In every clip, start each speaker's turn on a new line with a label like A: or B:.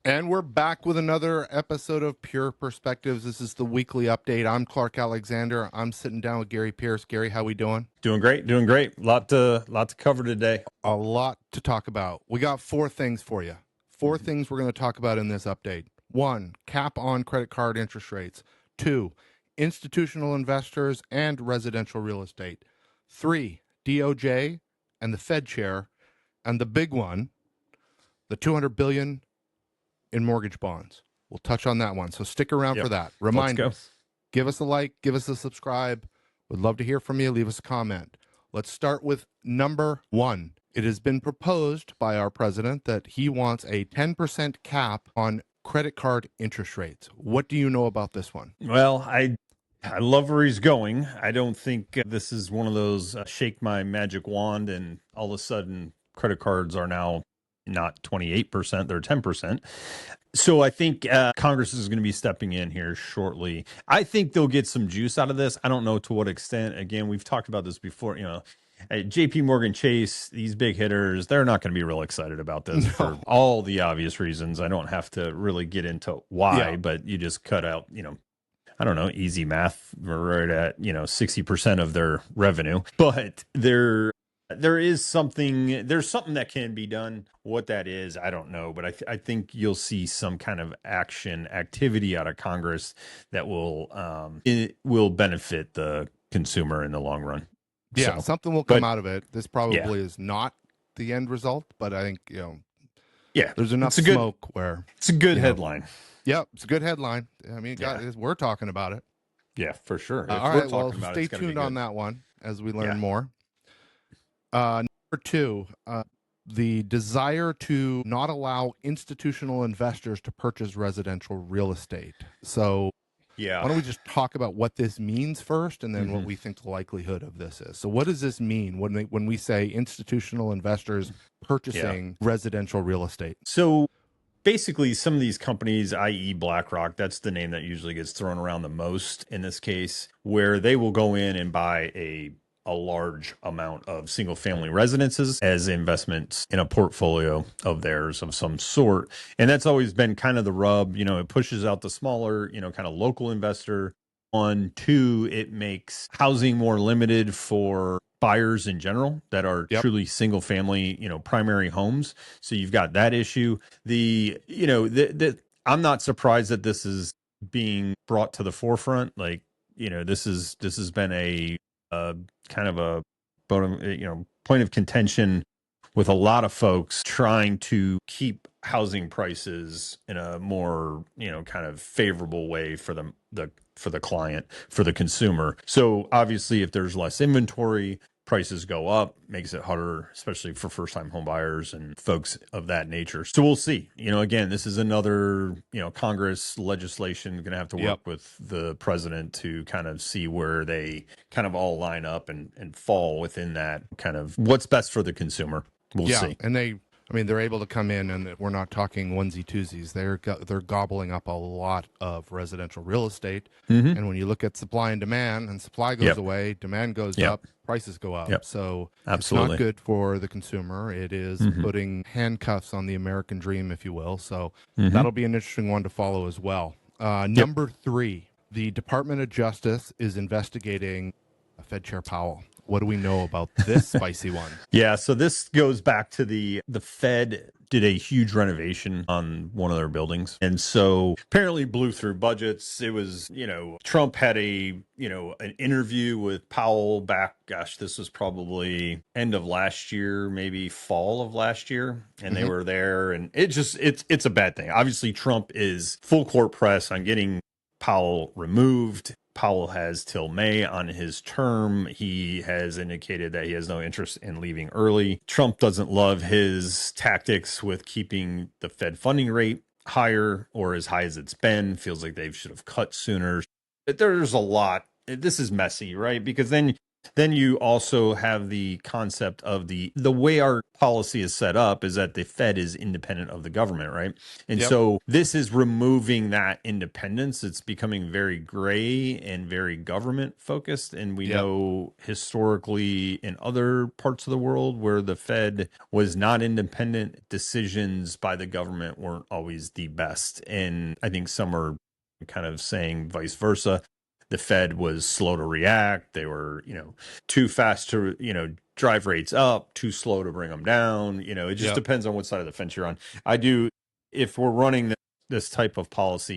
A: And we're back with another episode of Pure Perspectives. This is the weekly update. I'm Clark Alexander. I'm sitting down with Gary Pierce. Gary, how we doing?
B: Doing great, doing great. Lot to cover today.
A: A lot to talk about. We got four things for you. Four things we're going to talk about in this update. One, cap on credit card interest rates. Two, institutional investors and residential real estate. Three, DOJ and the Fed Chair. And the big one, the $200 billion in mortgage bonds. We'll touch on that one. So stick around for that. Reminders. Give us a like, give us a subscribe. Would love to hear from you. Leave us a comment. Let's start with number one. It has been proposed by our president that he wants a 10% cap on credit card interest rates. What do you know about this one?
B: Well, I love where he's going. I don't think this is one of those shake my magic wand and all of a sudden credit cards are now not 28%, they're 10%. So I think Congress is going to be stepping in here shortly. I think they'll get some juice out of this. I don't know to what extent. Again, we've talked about this before, JP Morgan Chase, these big hitters, they're not going to be real excited about this for all the obvious reasons. I don't have to really get into why, but you just cut out, I don't know, easy math. We're right at, 60% of their revenue, but there's something that can be done. What that is, I don't know, but I think you'll see some kind of activity out of Congress that will benefit the consumer in the long run.
A: Yeah, something will come out of it. This probably is not the end result, but I think, there's enough smoke where
B: it's a good headline.
A: Yep, it's a good headline. I mean, we're talking about it.
B: Yeah, for sure.
A: All right, well, stay tuned on that one as we learn more. Number two, the desire to not allow institutional investors to purchase residential real estate. So why don't we just talk about what this means first and then what we think the likelihood of this is. So what does this mean when we say institutional investors purchasing residential real estate?
B: So basically, some of these companies, i.e. BlackRock, that's the name that usually gets thrown around the most in this case, where they will go in and buy a large amount of single family residences as investments in a portfolio of theirs of some sort. And that's always been kind of the rub. It pushes out the smaller, kind of local investor. On two, it makes housing more limited for buyers in general that are truly single family, primary homes. So you've got that issue. I'm not surprised that this is being brought to the forefront. Like, this has been a kind of a point of contention with a lot of folks trying to keep housing prices in a more kind of favorable way for the client, for the consumer. So obviously, if there's less inventory, prices go up, makes it harder, especially for first-time home buyers and folks of that nature. So we'll see. Again, this is another, Congress legislation going to have to work with the president to kind of see where they kind of all line up and fall within that kind of what's best for the consumer. We'll see.
A: And they're able to come in, and we're not talking onesie twosies. They're gobbling up a lot of residential real estate. And when you look at supply and demand, and supply goes away, demand goes up, prices go up. So it's not good for the consumer. It is putting handcuffs on the American dream, if you will. So that'll be an interesting one to follow as well. Number three, the Department of Justice is investigating Fed Chair Powell. What do we know about this spicy one?
B: Yeah, so this goes back to the Fed did a huge renovation on one of their buildings. And so apparently blew through budgets. It was, Trump had an interview with Powell back, this was probably end of last year, maybe fall of last year. And they were there, and it's a bad thing. Obviously, Trump is full court press on getting Powell removed. Powell has till May on his term. He has indicated that he has no interest in leaving early. Trump doesn't love his tactics with keeping the Fed funding rate higher or as high as it's been. Feels like they should have cut sooner. There's a lot. This is messy, right? Because then Then you also have the concept of the way our policy is set up is that the Fed is independent of the government, right? And
A: Yep.
B: so this is removing that independence. It's becoming very gray and very government focused. And we
A: Yep.
B: know historically in other parts of the world where the Fed was not independent, decisions by the government weren't always the best. And I think some are kind of saying vice versa. The Fed was slow to react. They were, too fast to, drive rates up, too slow to bring them down. It just
A: Yep.
B: depends on what side of the fence you're on. I do, if we're running this type of policy,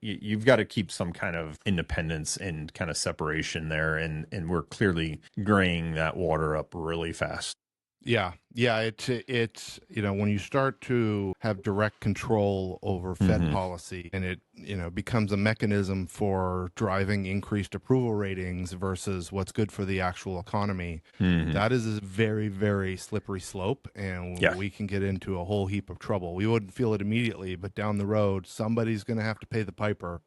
B: you've got to keep some kind of independence and kind of separation there, and we're clearly graying that water up really fast.
A: Yeah, yeah, it's when you start to have direct control over Fed
B: Mm-hmm.
A: policy and it becomes a mechanism for driving increased approval ratings versus what's good for the actual economy,
B: Mm-hmm.
A: that is a very, very slippery slope, and
B: Yeah,
A: we can get into a whole heap of trouble. We wouldn't feel it immediately, but down the road, somebody's going to have to pay the piper,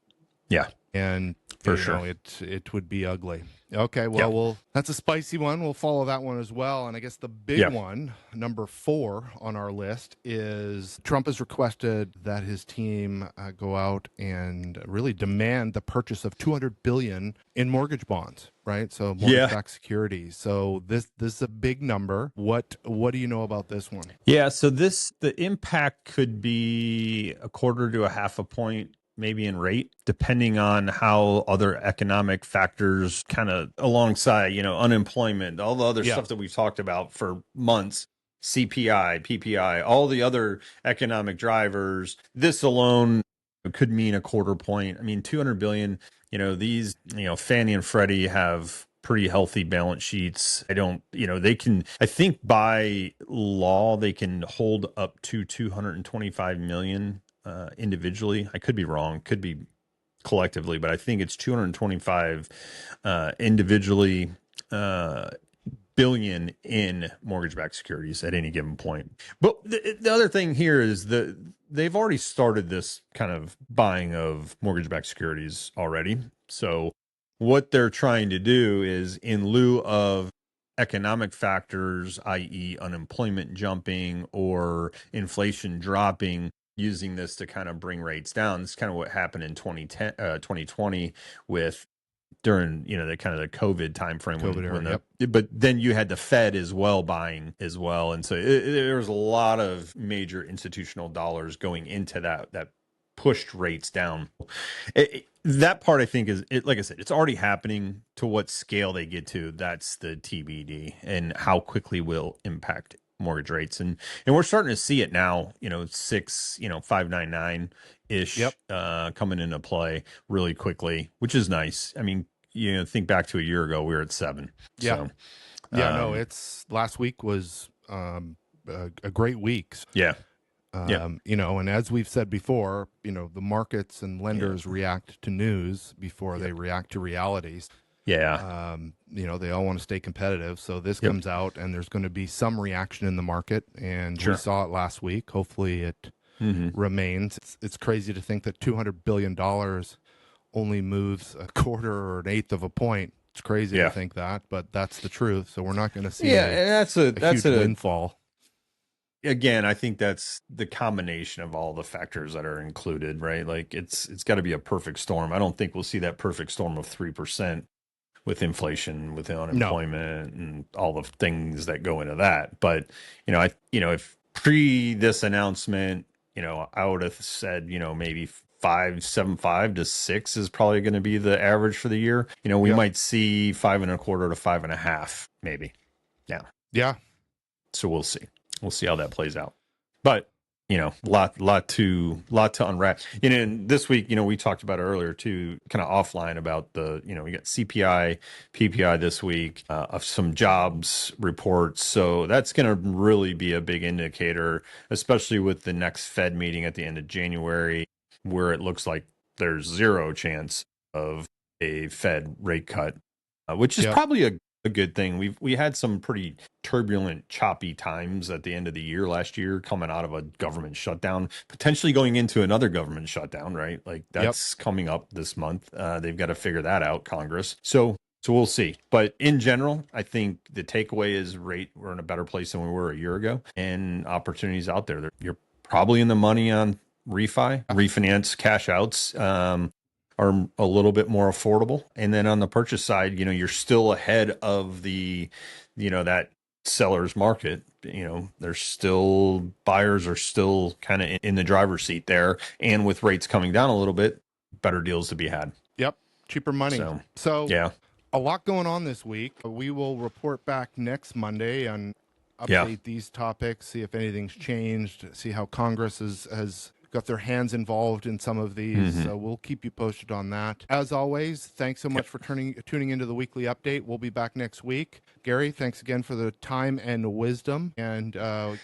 B: yeah,
A: and
B: for sure.
A: it would be ugly. Okay,
B: Yeah,
A: well, that's a spicy one. We'll follow that one as well. And I guess the big
B: yeah,
A: one, number 4 on our list, is Trump has requested that his team go out and really demand the purchase of 200 billion in mortgage bonds, right? So
B: yeah.
A: mortgage-backed securities. So this is a big number. What do you know about this one?
B: Yeah, so the impact could be a quarter to a half a point, maybe in rate, depending on how other economic factors kind of alongside, unemployment, all the other
A: Yeah,
B: stuff that we've talked about for months, CPI, PPI, all the other economic drivers. This alone could mean a quarter point. I mean, 200 billion, these, Fannie and Freddie have pretty healthy balance sheets. They can, I think by law, they can hold up to 225 million individually. I could be wrong, could be collectively, but I think it's 225 individually billion in mortgage-backed securities at any given point. But the other thing here is they've already started this kind of buying of mortgage-backed securities already. So what they're trying to do is, in lieu of economic factors, i.e., unemployment jumping or inflation dropping, using this to kind of bring rates down. This is kind of what happened in 2020 with during the kind of the COVID timeframe
A: COVID era. Yep.
B: but then you had the Fed as well buying as well, and so there was a lot of major institutional dollars going into that pushed rates down. That part I think is like I said, it's already happening. To what scale they get to, that's the TBD, and how quickly will impact mortgage rates, and we're starting to see it now. 599
A: Yep.
B: ish coming into play really quickly, which is nice. I mean, think back to a year ago, we were at 7.
A: Yeah.
B: So,
A: Yeah. No,
B: um,
A: it's last week was a great week.
B: yeah, yeah,
A: And as we've said before, the markets and
B: yeah,
A: lenders react to news before they
B: yep,
A: react to realities.
B: yeah,
A: They all want to stay competitive. So this
B: yep,
A: comes out and there's going to be some reaction in the market. And we
B: sure.
A: saw it last week. Hopefully it
B: Hmm.
A: remains. It's crazy to think that $200 billion only moves a quarter or an eighth of a point. It's crazy to
B: Yeah,
A: think that, but that's the truth. So we're not going to see
B: yeah, and
A: a huge windfall.
B: again, I think that's the combination of all the factors that are included, right? Like it's got to be a perfect storm. I don't think we'll see that perfect storm of 3% with inflation, with
A: No.
B: unemployment, and all the things that go into that. But if pre this announcement, I would have said, maybe 5.75 to 6 is probably going to be the average for the year. We
A: Yep.
B: might see 5.25 to 5.5, maybe. Yeah.
A: Yeah.
B: So we'll see. We'll see how that plays out. But lot to unwrap. And this week, we talked about it earlier too, kind of offline about we got CPI, PPI this week, of some jobs reports. So that's going to really be a big indicator, especially with the next Fed meeting at the end of January, where it looks like there's zero chance of a Fed rate cut, which is
A: Yep.
B: probably a good thing. We had some pretty turbulent, choppy times at the end of the year last year, coming out of a government shutdown, potentially going into another government shutdown, right? Like
A: Yep.
B: that's coming up this month. They've got to figure that out, Congress. So So we'll see. But in general, I think the takeaway is we're in a better place than we were a year ago, and opportunities out there. You're probably in the money on refinance, cash outs. Are a little bit more affordable. And then on the purchase side, you're still ahead of that seller's market. There's still buyers are still kind of in the driver's seat there. And with rates coming down a little bit, better deals to be had.
A: Yep. Cheaper money. So
B: yeah.
A: A lot going on this week. We will report back next Monday and update these topics, see if anything's changed, see how Congress has got their hands involved in some of these. So we'll keep you posted on that. As always, thanks so much for tuning into the weekly update. We'll be back next week. Gary, thanks again for the time and wisdom, and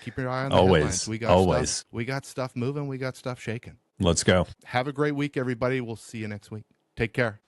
A: keep your eye on the headlines. We got stuff moving. We got stuff shaking.
B: Let's go.
A: Have a great week, everybody. We'll see you next week. Take care.